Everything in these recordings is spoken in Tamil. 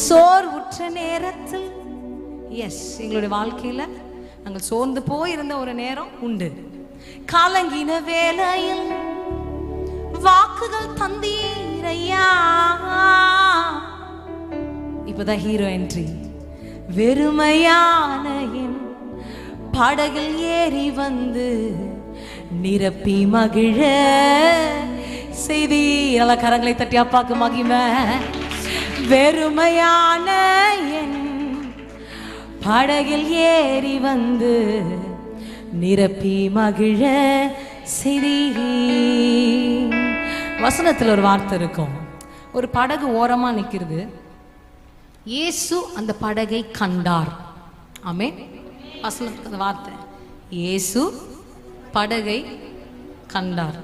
சோர்வுற்ற நேரத்தில், எஸ், எங்களுடைய வாழ்க்கையில நாங்கள் சோர்ந்து போயிருந்த ஒரு நேரம் உண்டு. கலங்கின வேளையில் வாக்குகள் தந்தீரையா. இப்பதான் ஹீரோ என்ட்ரி. வெறுமையான என் படகில் ஏறி வந்து நிரப்பி மகிழ செய்தி. நல்ல கரங்களை தட்டி அப்பாக்கு மகிமை. வெறுமையான என் படகில் ஏறி வந்து நிரப்பி மகிழ செய்தி. வசனத்தில் ஒரு வார்த்தை இருக்கும். ஒரு படகு ஓரமா நிற்கிறது. இயேசு அந்த படகை கண்டார். ஆமென். வசனத்துக்கு அந்த வார்த்தை, இயேசு படகை கண்டார்.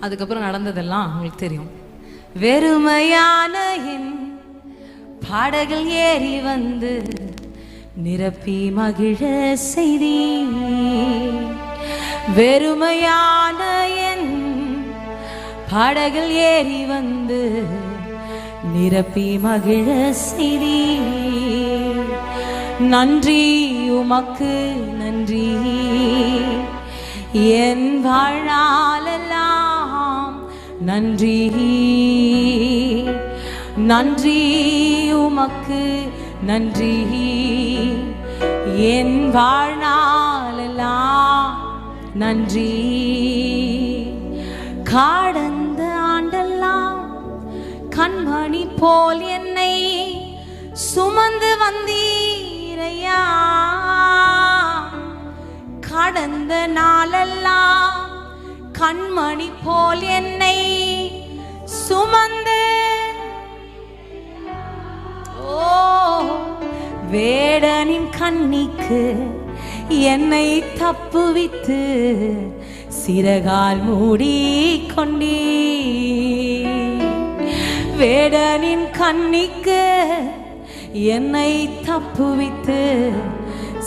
அதுக்கப்புறம் நடந்ததெல்லாம் உங்களுக்கு தெரியும். வெறுமையான என் படகில் ஏறி வந்து நிரப்பி மகிழ செய்தி. வெறுமையான என் படகில் ஏறி வந்து நிரப்பி மகிழ செய்தி. நன்றி உமக்கு நன்றி, என் வாழ்நாளெல்லாம் நன்றி. நன்றி உமக்கு நன்றி, என் வாழ்நாளெல்லாம் நன்றி. கடந்த ஆண்டெல்லாம் கண்மணி போல் என்னை சுமந்து வந்தீரையா. கடந்த நாளெல்லாம் கண்மணி போல் என்னை சுமந்து, ஓ வேடனின் கண்ணிக்கு என்னை தப்புவித்து சிறகால் மூடி கொண்டீ. வேடனின் கண்ணிக்கு என்னை தப்புவித்து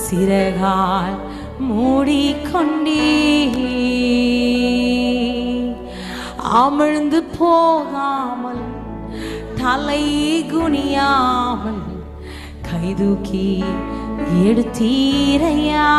சிறகால் மூடிக்கொண்டீ. அமிழ்ந்து போகாமல் தலை குனியாமல் கைதூக்கி எடுத்தீரையா.